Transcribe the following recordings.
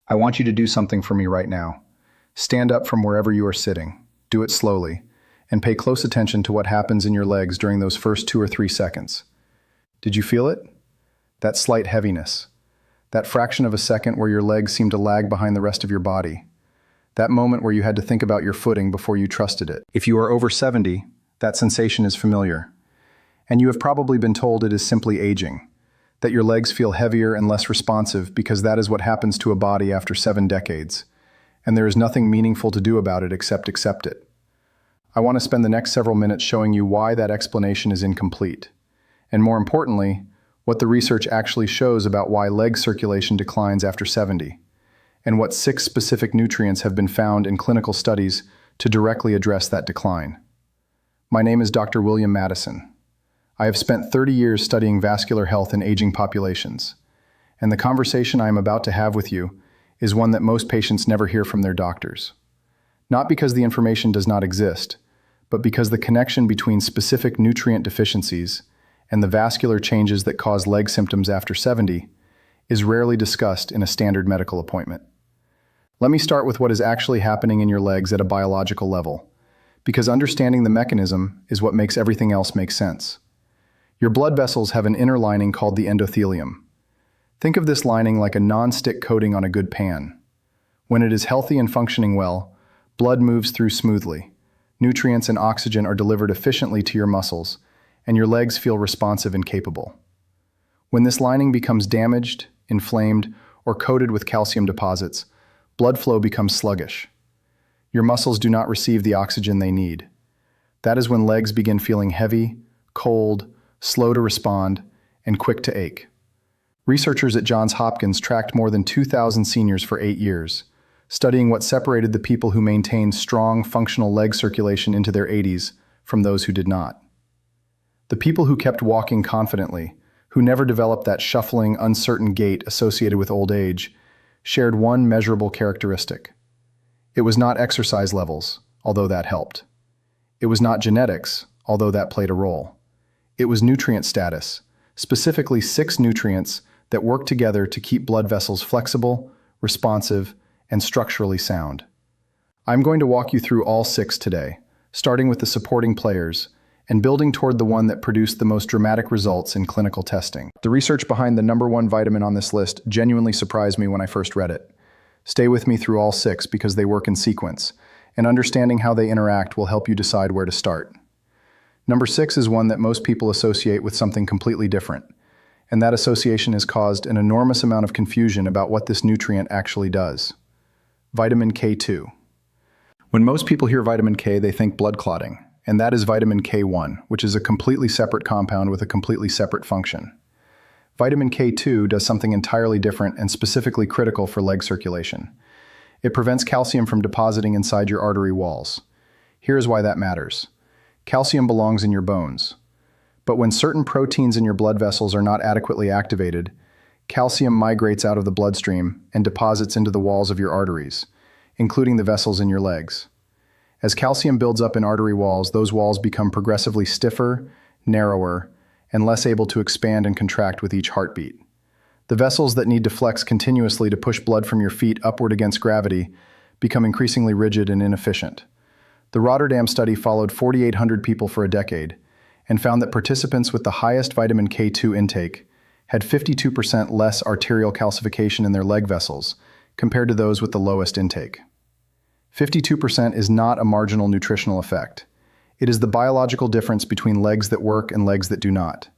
I want you to do something for me right now. Stand up from wherever you are sitting. Do it slowly, and pay close attention to what happens in your legs during those first 2 or 3 seconds. Did you feel it? That slight heaviness. That fraction of a second where your legs seem to lag behind the rest of your body. That moment where you had to think about your footing before you trusted it. If you are over 70, that sensation is familiar. And you have probably been told it is simply aging, that your legs feel heavier and less responsive because that is what happens to a body after 7 decades, and there is nothing meaningful to do about it except accept it. I want to spend the next several minutes showing you why that explanation is incomplete, and more importantly, what the research actually shows about why leg circulation declines after 70, and what 6 specific nutrients have been found in clinical studies to directly address that decline. My name is Dr. William Madison. I have spent 30 years studying vascular health in aging populations, and the conversation I am about to have with you is one that most patients never hear from their doctors. Not because the information does not exist, but because the connection between specific nutrient deficiencies and the vascular changes that cause leg symptoms after 70 is rarely discussed in a standard medical appointment. Let me start with what is actually happening in your legs at a biological level, because understanding the mechanism is what makes everything else make sense. Your blood vessels have an inner lining called the endothelium. Think of this lining like a non-stick coating on a good pan. When it is healthy and functioning well, blood moves through smoothly. Nutrients and oxygen are delivered efficiently to your muscles, and your legs feel responsive and capable. When this lining becomes damaged, inflamed, or coated with calcium deposits, blood flow becomes sluggish. Your muscles do not receive the oxygen they need. That is when legs begin feeling heavy, cold, slow to respond, and quick to ache. Researchers at Johns Hopkins tracked more than 2,000 seniors for 8 years, studying what separated the people who maintained strong, functional leg circulation into their 80s from those who did not. The people who kept walking confidently, who never developed that shuffling, uncertain gait associated with old age, shared one measurable characteristic. It was not exercise levels, although that helped. It was not genetics, although that played a role. It was nutrient status, specifically 6 nutrients that work together to keep blood vessels flexible, responsive, and structurally sound. I'm going to walk you through all 6 today, starting with the supporting players and building toward the one that produced the most dramatic results in clinical testing. The research behind the #1 vitamin on this list genuinely surprised me when I first read it. Stay with me through all 6 because they work in sequence, and understanding how they interact will help you decide where to start. Number 6 is one that most people associate with something completely different, and that association has caused an enormous amount of confusion about what this nutrient actually does. Vitamin K2. When most people hear vitamin K, they think blood clotting, and that is vitamin K1, which is a completely separate compound with a completely separate function. Vitamin K2 does something entirely different and specifically critical for leg circulation. It prevents calcium from depositing inside your artery walls. Here's why that matters. Calcium belongs in your bones. But when certain proteins in your blood vessels are not adequately activated, calcium migrates out of the bloodstream and deposits into the walls of your arteries, including the vessels in your legs. As calcium builds up in artery walls, those walls become progressively stiffer, narrower, and less able to expand and contract with each heartbeat. The vessels that need to flex continuously to push blood from your feet upward against gravity become increasingly rigid and inefficient. The Rotterdam study followed 4,800 people for a decade and found that participants with the highest vitamin K2 intake had 52% less arterial calcification in their leg vessels compared to those with the lowest intake. 52% is not a marginal nutritional effect. It is the biological difference between legs that work and legs that do not.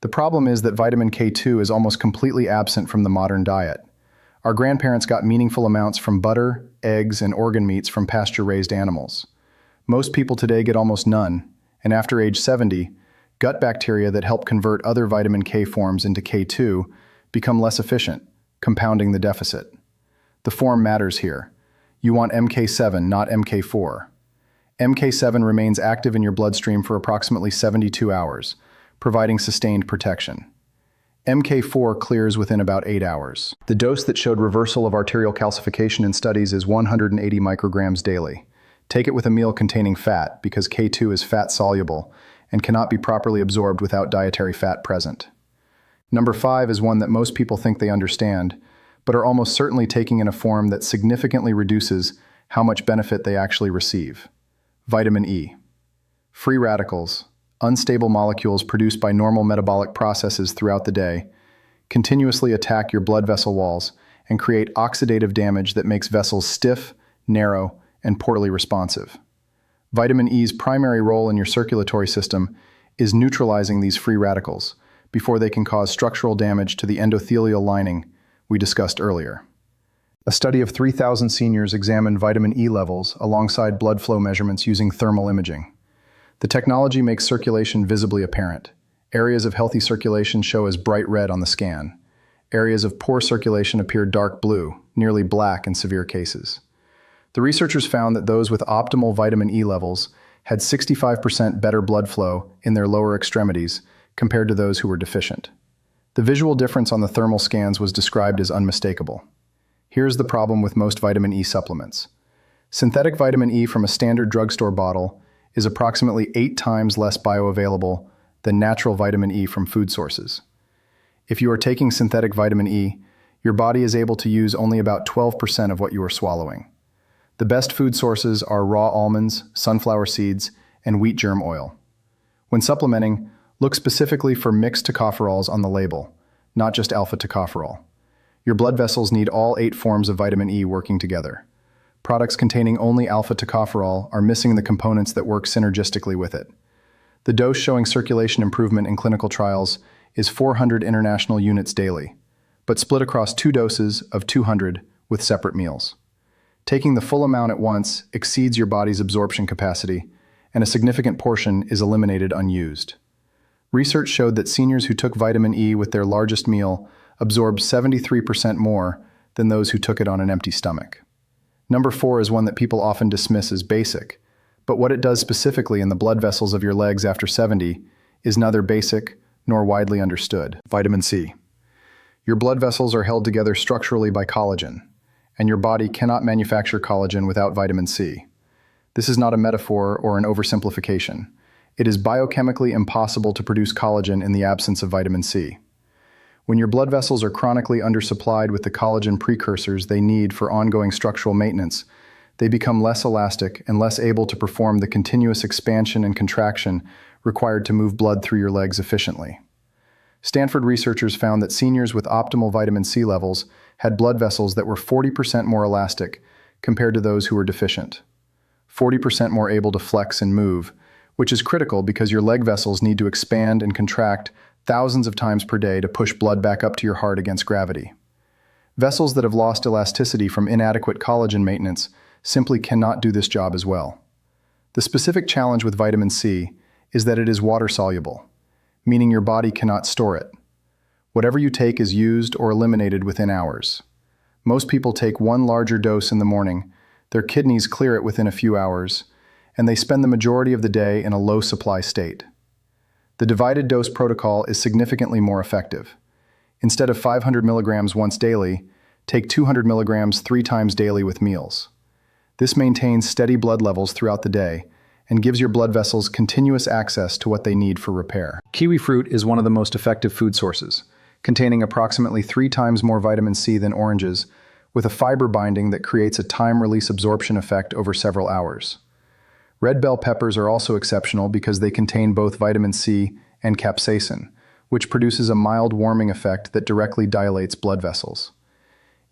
The problem is that vitamin K2 is almost completely absent from the modern diet. Our grandparents got meaningful amounts from butter, eggs, and organ meats from pasture-raised animals. Most people today get almost none, and after age 70, gut bacteria that help convert other vitamin K forms into K2 become less efficient, compounding the deficit. The form matters here. You want MK7, not MK4. MK7 remains active in your bloodstream for approximately 72 hours, providing sustained protection. MK4 clears within about 8 hours. The dose that showed reversal of arterial calcification in studies is 180 micrograms daily. Take it with a meal containing fat because K2 is fat-soluble and cannot be properly absorbed without dietary fat present. Number 5 is one that most people think they understand, but are almost certainly taking in a form that significantly reduces how much benefit they actually receive. Vitamin E. Free radicals, unstable molecules produced by normal metabolic processes throughout the day, continuously attack your blood vessel walls and create oxidative damage that makes vessels stiff, narrow, and poorly responsive. Vitamin E's primary role in your circulatory system is neutralizing these free radicals before they can cause structural damage to the endothelial lining we discussed earlier. A study of 3,000 seniors examined vitamin E levels alongside blood flow measurements using thermal imaging. The technology makes circulation visibly apparent. Areas of healthy circulation show as bright red on the scan. Areas of poor circulation appear dark blue, nearly black in severe cases. The researchers found that those with optimal vitamin E levels had 65% better blood flow in their lower extremities compared to those who were deficient. The visual difference on the thermal scans was described as unmistakable. Here's the problem with most vitamin E supplements. Synthetic vitamin E from a standard drugstore bottle is approximately 8 times less bioavailable than natural vitamin E from food sources. If you are taking synthetic vitamin E, your body is able to use only about 12% of what you are swallowing. The best food sources are raw almonds, sunflower seeds, and wheat germ oil. When supplementing, look specifically for mixed tocopherols on the label, not just alpha tocopherol. Your blood vessels need all 8 forms of vitamin E working together. Products containing only alpha tocopherol are missing the components that work synergistically with it. The dose showing circulation improvement in clinical trials is 400 international units daily, but split across 2 doses of 200 with separate meals. Taking the full amount at once exceeds your body's absorption capacity, and a significant portion is eliminated unused. Research showed that seniors who took vitamin E with their largest meal absorbed 73% more than those who took it on an empty stomach. Number 4 is one that people often dismiss as basic, but what it does specifically in the blood vessels of your legs after 70 is neither basic nor widely understood. Vitamin C. Your blood vessels are held together structurally by collagen, and your body cannot manufacture collagen without vitamin C. This is not a metaphor or an oversimplification. It is biochemically impossible to produce collagen in the absence of vitamin C. When your blood vessels are chronically undersupplied with the collagen precursors they need for ongoing structural maintenance, they become less elastic and less able to perform the continuous expansion and contraction required to move blood through your legs efficiently. Stanford researchers found that seniors with optimal vitamin C levels had blood vessels that were 40% more elastic compared to those who were deficient. 40% more able to flex and move, which is critical because your leg vessels need to expand and contract thousands of times per day to push blood back up to your heart against gravity. Vessels that have lost elasticity from inadequate collagen maintenance simply cannot do this job as well. The specific challenge with vitamin C is that it is water-soluble, meaning your body cannot store it. Whatever you take is used or eliminated within hours. Most people take one larger dose in the morning, their kidneys clear it within a few hours, and they spend the majority of the day in a low supply state. The divided dose protocol is significantly more effective. Instead of 500 milligrams once daily, take 200 milligrams 3 times daily with meals. This maintains steady blood levels throughout the day and gives your blood vessels continuous access to what they need for repair. Kiwi fruit is one of the most effective food sources, containing approximately 3 times more vitamin C than oranges, with a fiber binding that creates a time-release absorption effect over several hours. Red bell peppers are also exceptional because they contain both vitamin C and capsaicin, which produces a mild warming effect that directly dilates blood vessels.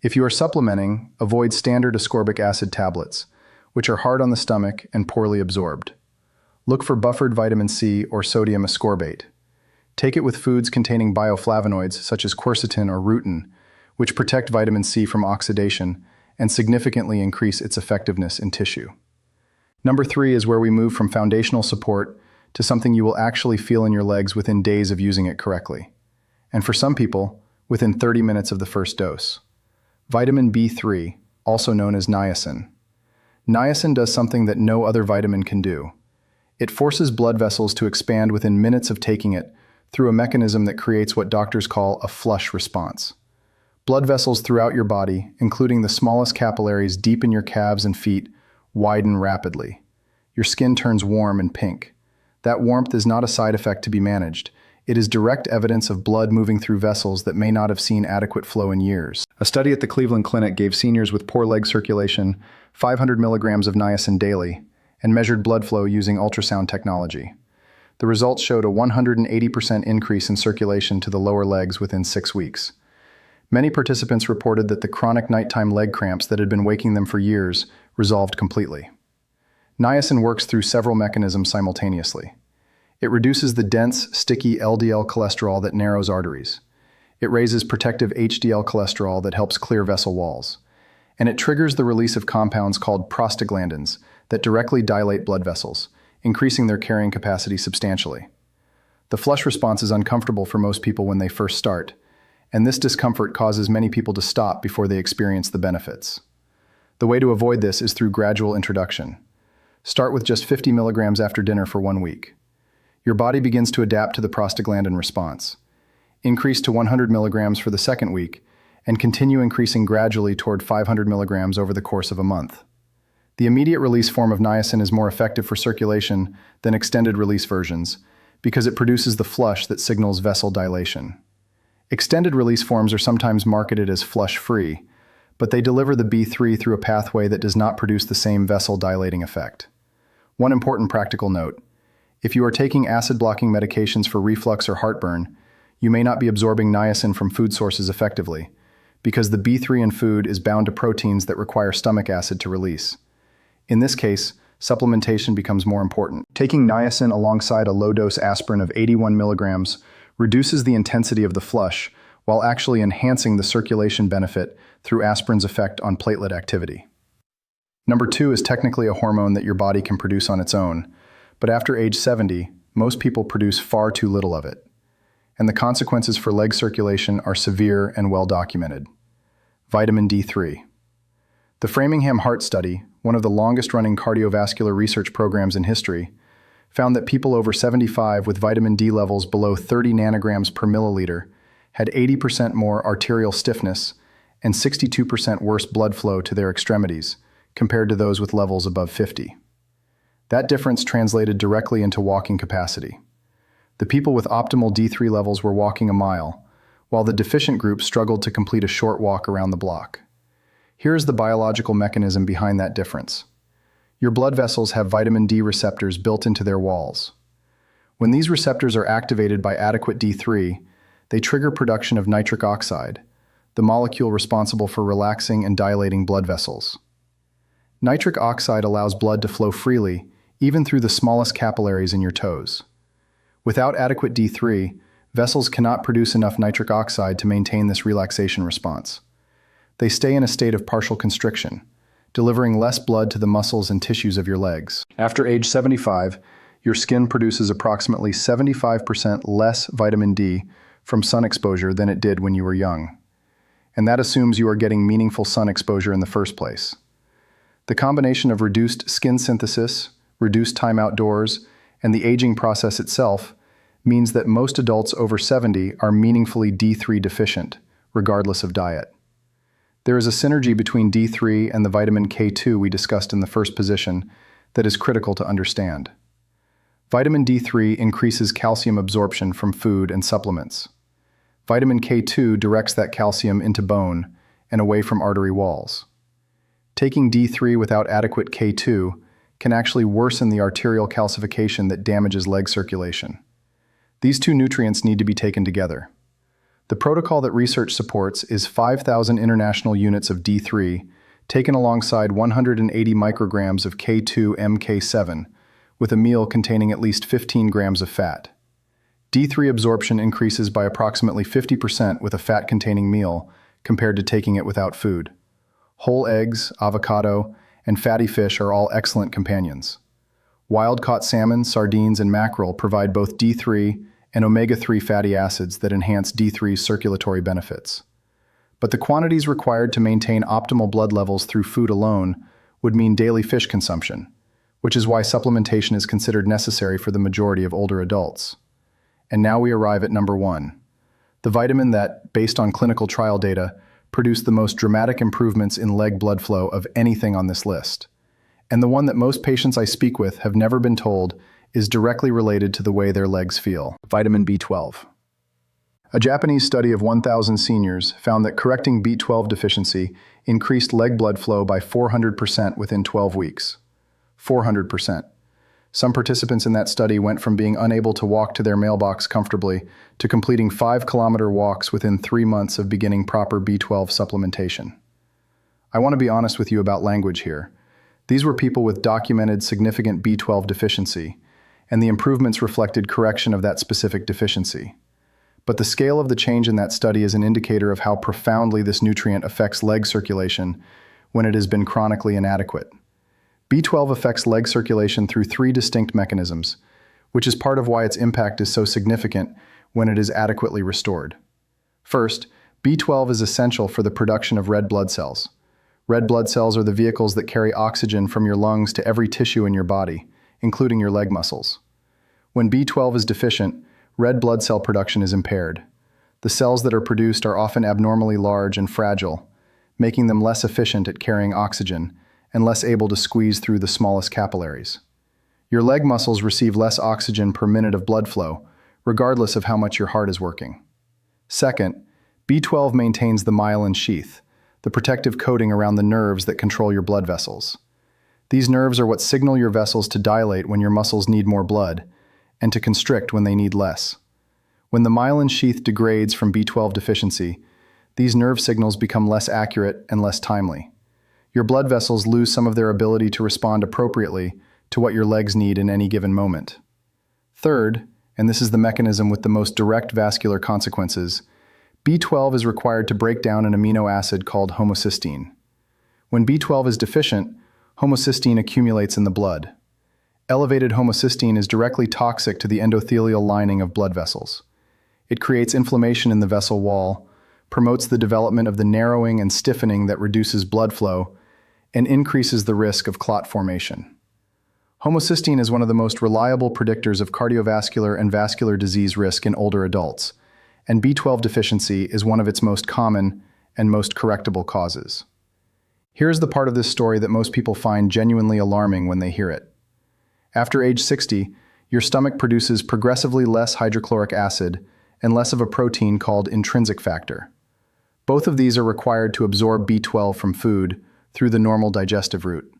If you are supplementing, avoid standard ascorbic acid tablets, which are hard on the stomach and poorly absorbed. Look for buffered vitamin C or sodium ascorbate. Take it with foods containing bioflavonoids such as quercetin or rutin, which protect vitamin C from oxidation and significantly increase its effectiveness in tissue. Number 3 is where we move from foundational support to something you will actually feel in your legs within days of using it correctly. And for some people, within 30 minutes of the first dose. Vitamin B3, also known as niacin. Niacin does something that no other vitamin can do. It forces blood vessels to expand within minutes of taking it through a mechanism that creates what doctors call a flush response. Blood vessels throughout your body, including the smallest capillaries deep in your calves and feet, widen rapidly. Your skin turns warm and pink. That warmth is not a side effect to be managed. It is direct evidence of blood moving through vessels that may not have seen adequate flow in years. A study at the Cleveland Clinic gave seniors with poor leg circulation 500 milligrams of niacin daily and measured blood flow using ultrasound technology. The results showed a 180% increase in circulation to the lower legs within 6 weeks. Many participants reported that the chronic nighttime leg cramps that had been waking them for years resolved completely. Niacin works through several mechanisms simultaneously. It reduces the dense, sticky LDL cholesterol that narrows arteries. It raises protective HDL cholesterol that helps clear vessel walls. And it triggers the release of compounds called prostaglandins that directly dilate blood vessels, increasing their carrying capacity substantially. The flush response is uncomfortable for most people when they first start, and this discomfort causes many people to stop before they experience the benefits. The way to avoid this is through gradual introduction. Start with just 50 milligrams after dinner for 1 week. Your body begins to adapt to the prostaglandin response. Increase to 100 milligrams for the second week, and continue increasing gradually toward 500 milligrams over the course of a month. The immediate release form of niacin is more effective for circulation than extended release versions because it produces the flush that signals vessel dilation. Extended release forms are sometimes marketed as flush-free, but they deliver the B3 through a pathway that does not produce the same vessel dilating effect. One important practical note: if you are taking acid-blocking medications for reflux or heartburn, you may not be absorbing niacin from food sources effectively, because the B3 in food is bound to proteins that require stomach acid to release. In this case, supplementation becomes more important. Taking niacin alongside a low-dose aspirin of 81 milligrams reduces the intensity of the flush while actually enhancing the circulation benefit through aspirin's effect on platelet activity. Number 2 is technically a hormone that your body can produce on its own, but after age 70, most people produce far too little of it. And the consequences for leg circulation are severe and well documented. Vitamin D3. The Framingham Heart Study, one of the longest-running cardiovascular research programs in history, found that people over 75 with vitamin D levels below 30 nanograms per milliliter had 80% more arterial stiffness and 62% worse blood flow to their extremities compared to those with levels above 50. That difference translated directly into walking capacity. The people with optimal D3 levels were walking a mile, while the deficient group struggled to complete a short walk around the block. Here is the biological mechanism behind that difference. Your blood vessels have vitamin D receptors built into their walls. When these receptors are activated by adequate D3, they trigger production of nitric oxide, the molecule responsible for relaxing and dilating blood vessels. Nitric oxide allows blood to flow freely, even through the smallest capillaries in your toes. Without adequate D3, vessels cannot produce enough nitric oxide to maintain this relaxation response. They stay in a state of partial constriction, delivering less blood to the muscles and tissues of your legs. After age 75, your skin produces approximately 75% less vitamin D from sun exposure than it did when you were young. And that assumes you are getting meaningful sun exposure in the first place. The combination of reduced skin synthesis, reduced time outdoors, and the aging process itself means that most adults over 70 are meaningfully D3 deficient, regardless of diet. There is a synergy between D3 and the vitamin K2 we discussed in the first position that is critical to understand. Vitamin D3 increases calcium absorption from food and supplements. Vitamin K2 directs that calcium into bone and away from artery walls. Taking D3 without adequate K2 can actually worsen the arterial calcification that damages leg circulation. These two nutrients need to be taken together. The protocol that research supports is 5,000 international units of D3 taken alongside 180 micrograms of K2-MK7 with a meal containing at least 15 grams of fat. D3 absorption increases by approximately 50% with a fat-containing meal compared to taking it without food. Whole eggs, avocado, and fatty fish are all excellent companions. Wild-caught salmon, sardines, and mackerel provide both D3 and omega-3 fatty acids that enhance D3's circulatory benefits. But the quantities required to maintain optimal blood levels through food alone would mean daily fish consumption, which is why supplementation is considered necessary for the majority of older adults. And now we arrive at number 1, the vitamin that, based on clinical trial data, produced the most dramatic improvements in leg blood flow of anything on this list, and the one that most patients I speak with have never been told is directly related to the way their legs feel. Vitamin B12. A Japanese study of 1,000 seniors found that correcting B12 deficiency increased leg blood flow by 400% within 12 weeks. 400%. Some participants in that study went from being unable to walk to their mailbox comfortably to completing 5-kilometer walks within 3 months of beginning proper B12 supplementation. I want to be honest with you about language here. These were people with documented significant B12 deficiency, and the improvements reflected correction of that specific deficiency. But the scale of the change in that study is an indicator of how profoundly this nutrient affects leg circulation when it has been chronically inadequate. B12 affects leg circulation through 3 distinct mechanisms, which is part of why its impact is so significant when it is adequately restored. First, B12 is essential for the production of red blood cells. Red blood cells are the vehicles that carry oxygen from your lungs to every tissue in your body, including your leg muscles. When B12 is deficient, red blood cell production is impaired. The cells that are produced are often abnormally large and fragile, making them less efficient at carrying oxygen and less able to squeeze through the smallest capillaries. Your leg muscles receive less oxygen per minute of blood flow, regardless of how much your heart is working. Second, B12 maintains the myelin sheath, the protective coating around the nerves that control your blood vessels. These nerves are what signal your vessels to dilate when your muscles need more blood, and to constrict when they need less. When the myelin sheath degrades from B12 deficiency, these nerve signals become less accurate and less timely. Your blood vessels lose some of their ability to respond appropriately to what your legs need in any given moment. Third, and this is the mechanism with the most direct vascular consequences, B12 is required to break down an amino acid called homocysteine. When B12 is deficient, homocysteine accumulates in the blood. Elevated homocysteine is directly toxic to the endothelial lining of blood vessels. It creates inflammation in the vessel wall, promotes the development of the narrowing and stiffening that reduces blood flow, and increases the risk of clot formation. Homocysteine is one of the most reliable predictors of cardiovascular and vascular disease risk in older adults, and B12 deficiency is one of its most common and most correctable causes. Here's the part of this story that most people find genuinely alarming when they hear it. After age 60, your stomach produces progressively less hydrochloric acid and less of a protein called intrinsic factor. Both of these are required to absorb B12 from food through the normal digestive route.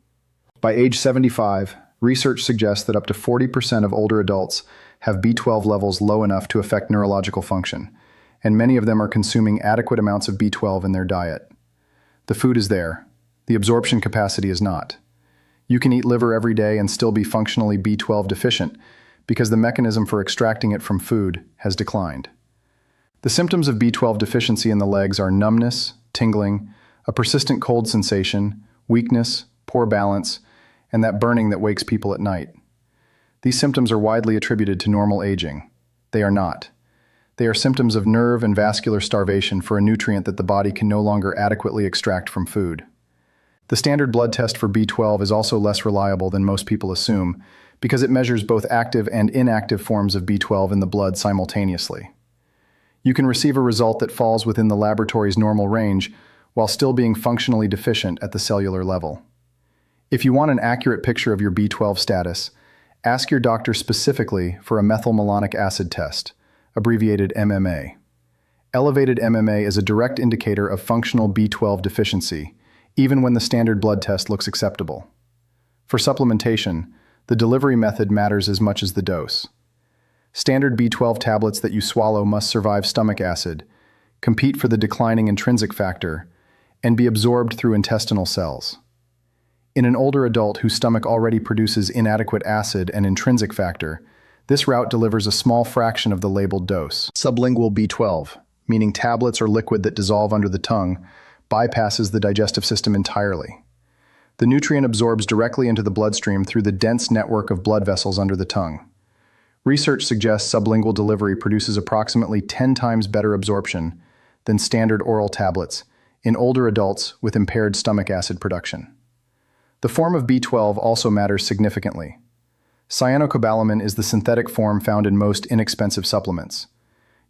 By age 75, research suggests that up to 40% of older adults have B12 levels low enough to affect neurological function, and many of them are consuming adequate amounts of B12 in their diet. The food is there. The absorption capacity is not. You can eat liver every day and still be functionally B12 deficient because the mechanism for extracting it from food has declined. The symptoms of B12 deficiency in the legs are numbness, tingling, a persistent cold sensation, weakness, poor balance, and that burning that wakes people at night. These symptoms are widely attributed to normal aging. They are not. They are symptoms of nerve and vascular starvation for a nutrient that the body can no longer adequately extract from food. The standard blood test for B12 is also less reliable than most people assume because it measures both active and inactive forms of B12 in the blood simultaneously. You can receive a result that falls within the laboratory's normal range while still being functionally deficient at the cellular level. If you want an accurate picture of your B12 status, ask your doctor specifically for a methylmalonic acid test, abbreviated MMA. Elevated MMA is a direct indicator of functional B12 deficiency, even when the standard blood test looks acceptable. For supplementation, the delivery method matters as much as the dose. Standard B12 tablets that you swallow must survive stomach acid, compete for the declining intrinsic factor, and be absorbed through intestinal cells. In an older adult whose stomach already produces inadequate acid and intrinsic factor, this route delivers a small fraction of the labeled dose. Sublingual B12, meaning tablets or liquid that dissolve under the tongue, bypasses the digestive system entirely. The nutrient absorbs directly into the bloodstream through the dense network of blood vessels under the tongue. Research suggests sublingual delivery produces approximately 10 times better absorption than standard oral tablets in older adults with impaired stomach acid production. The form of B12 also matters significantly. Cyanocobalamin is the synthetic form found in most inexpensive supplements.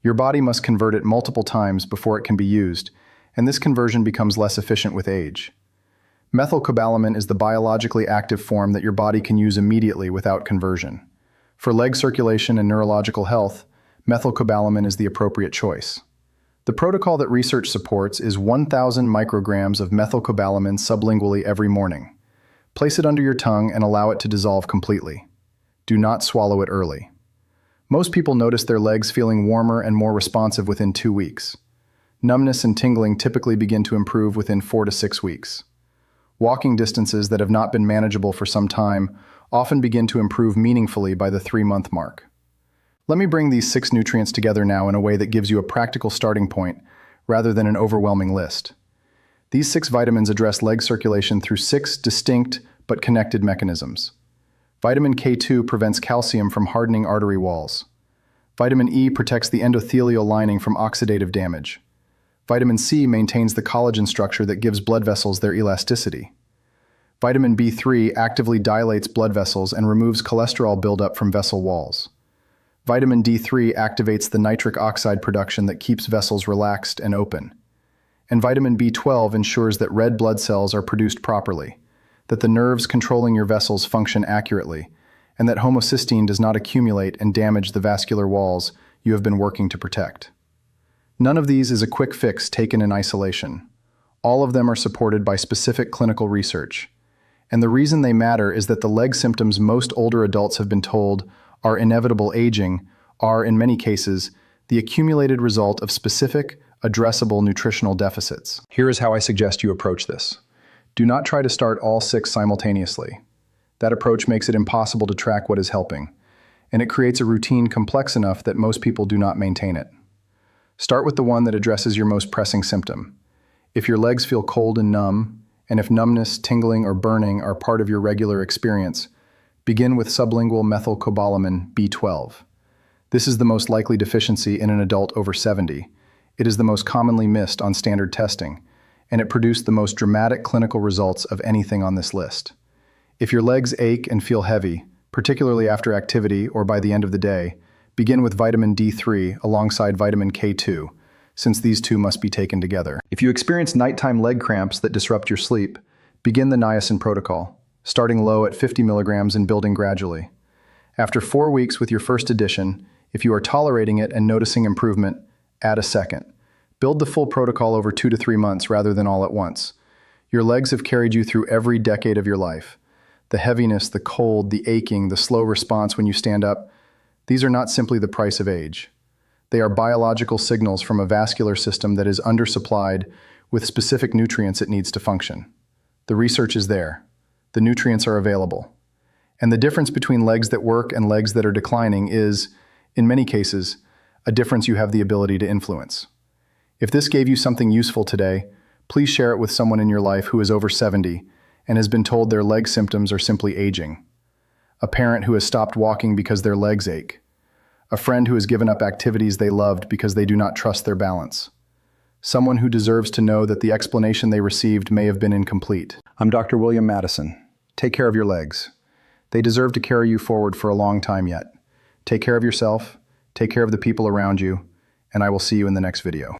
Your body must convert it multiple times before it can be used, and this conversion becomes less efficient with age. Methylcobalamin is the biologically active form that your body can use immediately without conversion. For leg circulation and neurological health, methylcobalamin is the appropriate choice. The protocol that research supports is 1,000 micrograms of methylcobalamin sublingually every morning. Place it under your tongue and allow it to dissolve completely. Do not swallow it early. Most people notice their legs feeling warmer and more responsive within 2 weeks. Numbness and tingling typically begin to improve within 4 to 6 weeks. Walking distances that have not been manageable for some time often begin to improve meaningfully by the 3-month mark. Let me bring these 6 nutrients together now in a way that gives you a practical starting point rather than an overwhelming list. These 6 vitamins address leg circulation through 6 distinct but connected mechanisms. Vitamin K2 prevents calcium from hardening artery walls. Vitamin E protects the endothelial lining from oxidative damage. Vitamin C maintains the collagen structure that gives blood vessels their elasticity. Vitamin B3 actively dilates blood vessels and removes cholesterol buildup from vessel walls. Vitamin D3 activates the nitric oxide production that keeps vessels relaxed and open. And vitamin B12 ensures that red blood cells are produced properly, that the nerves controlling your vessels function accurately, and that homocysteine does not accumulate and damage the vascular walls you have been working to protect. None of these is a quick fix taken in isolation. All of them are supported by specific clinical research. And the reason they matter is that the leg symptoms most older adults have been told are inevitable aging are, in many cases, the accumulated result of specific, addressable nutritional deficits. Here is how I suggest you approach this. Do not try to start all 6 simultaneously. That approach makes it impossible to track what is helping, and it creates a routine complex enough that most people do not maintain it. Start with the one that addresses your most pressing symptom. If your legs feel cold and numb, and if numbness, tingling, or burning are part of your regular experience, begin with sublingual methylcobalamin B12. This is the most likely deficiency in an adult over 70. It is the most commonly missed on standard testing, and it produced the most dramatic clinical results of anything on this list. If your legs ache and feel heavy, particularly after activity or by the end of the day, begin with vitamin D3 alongside vitamin K2, since these 2 must be taken together. If you experience nighttime leg cramps that disrupt your sleep, begin the niacin protocol, starting low at 50 milligrams and building gradually. After 4 weeks with your first addition, if you are tolerating it and noticing improvement, add a second. Build the full protocol over 2 to 3 months rather than all at once. Your legs have carried you through every decade of your life. The heaviness, the cold, the aching, the slow response when you stand up, these are not simply the price of age. They are biological signals from a vascular system that is undersupplied with specific nutrients it needs to function. The research is there. The nutrients are available. And the difference between legs that work and legs that are declining is, in many cases, a difference you have the ability to influence. If this gave you something useful today, please share it with someone in your life who is over 70 and has been told their leg symptoms are simply aging. A parent who has stopped walking because their legs ache. A friend who has given up activities they loved because they do not trust their balance. Someone who deserves to know that the explanation they received may have been incomplete. I'm Dr. William Madison. Take care of your legs. They deserve to carry you forward for a long time yet. Take care of yourself, take care of the people around you, and I will see you in the next video.